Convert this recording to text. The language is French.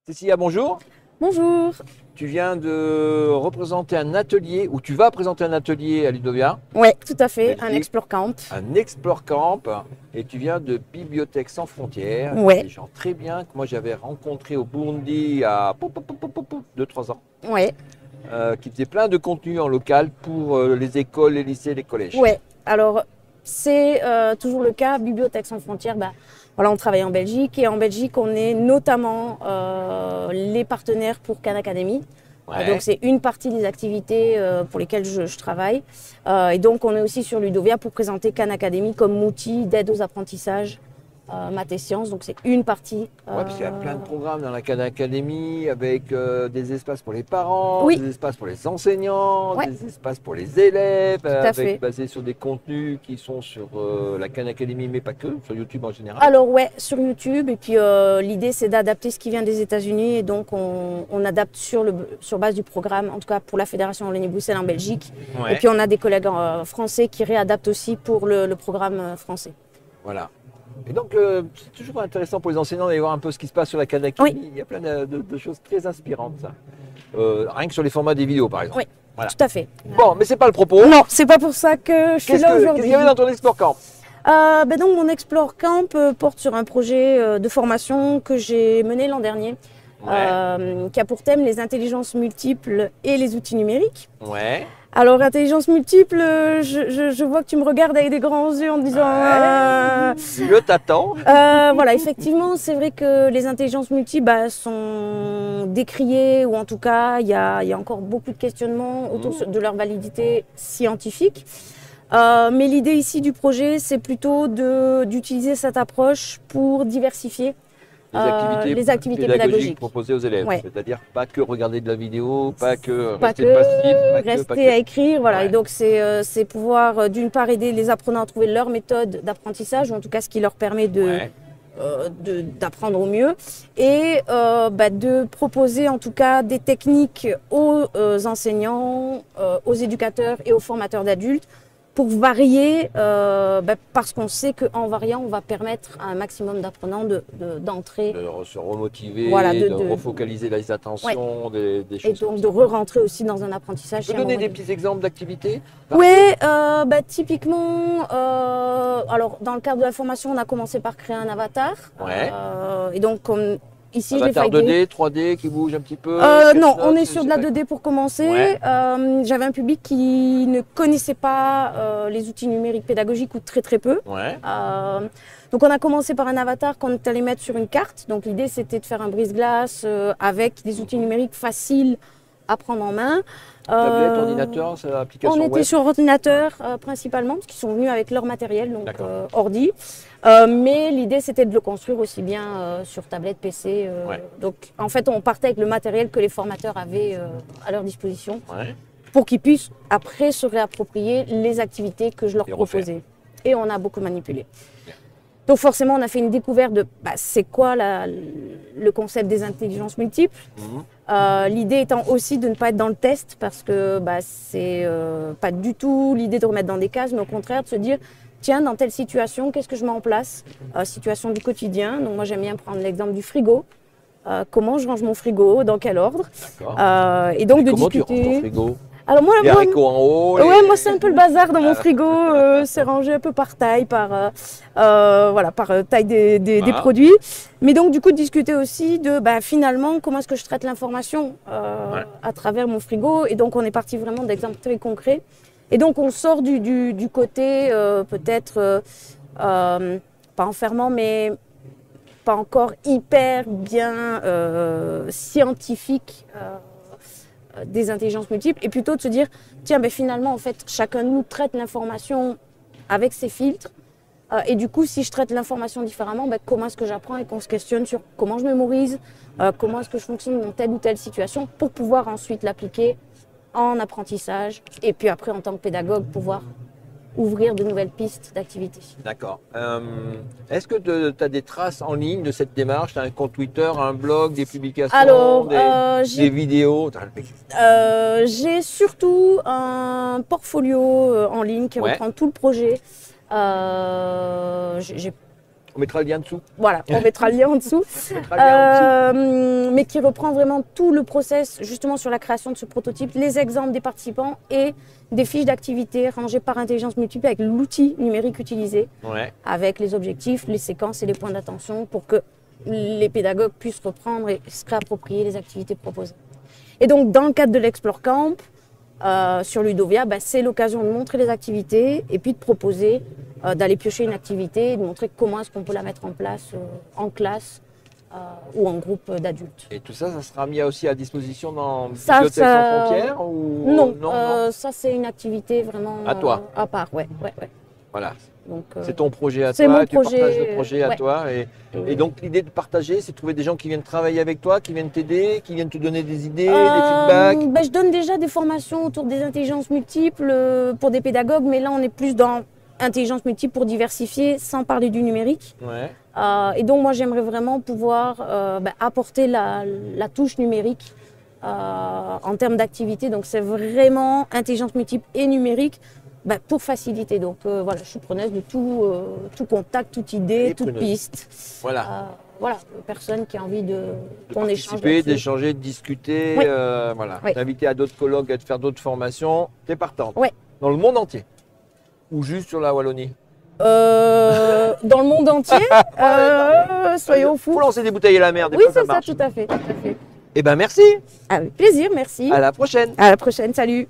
Cécilia, bonjour. Bonjour. Tu viens de représenter un atelier, ou tu vas présenter un atelier à Ludovia, Oui, tout à fait, un Belgique, Explore Camp. un Explore Camp, et tu viens de Bibliothèque sans frontières, Ouais, des gens très bien que moi j'avais rencontré au Burundi à 2-3 ans, ouais, qui faisaient plein de contenu en local pour les écoles, les lycées, les collèges. ouais. Alors, c'est toujours le cas, Bibliothèques sans frontières, voilà, on travaille en Belgique et en Belgique, on est notamment les partenaires pour Khan Academy. Donc, Ouais. c'est une partie des activités pour lesquelles je travaille. Et donc, on est aussi sur Ludovia pour présenter Khan Academy comme outil d'aide aux apprentissages maths et sciences. Donc, c'est une partie. Ouais, parce qu'il y a plein de programmes dans la Khan Academy avec des espaces pour les parents, Oui, des espaces pour les enseignants, ouais, des espaces pour les élèves, tout à fait. basés sur des contenus qui sont sur la Khan Academy, mais pas que, sur YouTube en général. Alors ouais, sur YouTube. Et puis l'idée, c'est d'adapter ce qui vient des États-Unis. Et donc, on adapte sur base du programme, en tout cas pour la Fédération Wallonie-Bruxelles en Belgique. Et Ouais, puis, on a des collègues français qui réadaptent aussi pour le programme français. voilà. Et donc, c'est toujours intéressant pour les enseignants d'aller voir un peu ce qui se passe sur la Khan Oui, Academy. Il y a plein de choses très inspirantes, ça. Rien que sur les formats des vidéos, par exemple. oui, Voilà. tout à fait. Bon, mais c'est pas le propos. Non, c'est pas pour ça que je suis là Qu'est-ce qu'il aujourd'hui. y avait dans ton Explore Camp? Donc, mon Explore Camp porte sur un projet de formation que j'ai mené l'an dernier, Ouais, qui a pour thème les intelligences multiples et les outils numériques. ouais, Alors, intelligence multiple, je vois que tu me regardes avec des grands yeux en me disant... ouais. Je t'attends. Voilà, effectivement, c'est vrai que les intelligences multiples sont décriées, ou en tout cas, il y a encore beaucoup de questionnements autour de leur validité scientifique. Mais l'idée ici du projet, c'est plutôt d'utiliser cette approche pour diversifier les activités pédagogiques. proposées aux élèves. Ouais. C'est-à-dire pas que regarder de la vidéo, pas que Pas rester que passif, rester à écrire, voilà. Ouais. Et donc c'est pouvoir d'une part aider les apprenants à trouver leur méthode d'apprentissage, ou en tout cas ce qui leur permet Ouais. d'apprendre au mieux, et de proposer en tout cas des techniques aux enseignants, aux éducateurs et aux formateurs d'adultes pour varier, parce qu'on sait qu'en variant, on va permettre à un maximum d'apprenants d'entrer. Se remotiver, Voilà, de refocaliser les Ouais. attentions, des Et choses donc comme de ça. re-rentrer aussi dans un apprentissage. Tu peux donner des petits exemples d'activités? Oui, typiquement, alors dans le cadre de la formation, on a commencé par créer un avatar. Ouais. Et donc, comme ici, je l'ai Avatar failli. 2D, 3D qui bouge un petit peu? Non, sketch on note, est sur de la 2D pour commencer. Ouais. J'avais un public qui ne connaissait pas les outils numériques pédagogiques, ou très très peu. Ouais. Donc on a commencé par un avatar qu'on est allé mettre sur une carte. Donc l'idée, c'était de faire un brise-glace avec des outils numériques faciles à prendre en main. Tablette, ordinateur, c'est l'application On web? était sur ordinateur principalement, parce qu'ils sont venus avec leur matériel, donc D'accord. ordi. Mais l'idée, c'était de le construire aussi bien sur tablette, PC. Ouais. Donc en fait, on partait avec le matériel que les formateurs avaient à leur disposition, Ouais. pour qu'ils puissent après se réapproprier les activités que je leur Et refaire. proposais. Et on a beaucoup manipulé. Donc forcément, on a fait une découverte de c'est quoi le concept des intelligences multiples. L'idée étant aussi de ne pas être dans le test, parce que c'est pas du tout l'idée de remettre dans des cases, mais au contraire de se dire, tiens, dans telle situation, qu'est-ce que je mets en place? Situation du quotidien. Donc moi, j'aime bien prendre l'exemple du frigo. Comment je range mon frigo, dans quel ordre? D'accord. Et donc Et de comment tu ranges ton discuter. frigo? Alors moi, Les haricots en haut? ouais, moi c'est un peu le bazar dans mon frigo. C'est rangé un peu par taille, par taille des Voilà. produits. Mais donc du coup de discuter aussi de finalement comment est-ce que je traite l'information à travers mon frigo. Et donc on est parti vraiment d'exemples très concrets. Et donc on sort du côté peut-être pas enfermant, mais pas encore hyper bien scientifique. Des intelligences multiples, et plutôt de se dire, tiens, finalement, en fait, chacun de nous traite l'information avec ses filtres. Et du coup, si je traite l'information différemment, comment est-ce que j'apprends, et qu'on se questionne sur comment je mémorise, comment est-ce que je fonctionne dans telle ou telle situation, pour pouvoir ensuite l'appliquer en apprentissage, et puis après, en tant que pédagogue, pouvoir ouvrir de nouvelles pistes d'activité. D'accord. Est-ce que tu as des traces en ligne de cette démarche? Tu as un compte Twitter, un blog, des publications, Alors, des vidéos? j'ai surtout un portfolio en ligne qui Ouais. reprend tout le projet. J'ai On mettra le lien dessous. Voilà, on mettra le lien en dessous. Mais qui reprend vraiment tout le process justement sur la création de ce prototype, les exemples des participants et des fiches d'activité rangées par intelligence multiple avec l'outil numérique utilisé, avec les objectifs, les séquences et les points d'attention pour que les pédagogues puissent reprendre et se réapproprier les activités proposées. Et donc dans le cadre de l'Explore Camp, sur Ludovia, c'est l'occasion de montrer les activités et puis de proposer d'aller piocher une activité et de montrer comment est-ce qu'on peut la mettre en place en classe ou en groupe d'adultes. Et tout ça, ça sera mis aussi à disposition dans Bibliothèques sans frontières ou... Non, ça c'est une activité vraiment à toi. À part, ouais. Voilà. Donc, c'est ton projet à c'est toi, mon tu projet, partages le projet à toi. Et donc l'idée de partager, c'est de trouver des gens qui viennent travailler avec toi, qui viennent t'aider, qui viennent te donner des idées, des feedbacks. Je donne déjà des formations autour des intelligences multiples pour des pédagogues, mais là on est plus dans intelligence multiple pour diversifier sans parler du numérique. Et donc moi j'aimerais vraiment pouvoir apporter la touche numérique en termes d'activité. Donc c'est vraiment intelligence multiple et numérique. Pour faciliter. Donc voilà, je suis preneuse de tout contact, toute idée, toute piste. Voilà. Voilà, personne qui a envie de qu'on échange. D'échanger, de discuter. Voilà. T'inviter à d'autres colloques, à te faire d'autres formations. T'es partante. Dans le monde entier. Ou juste sur la Wallonie. Dans le monde entier. Soyons fous. Faut lancer des bouteilles à la mer. Des oui, fois, c'est ça, tout à fait. Eh ben merci. Avec plaisir, merci. À la prochaine. À la prochaine, salut.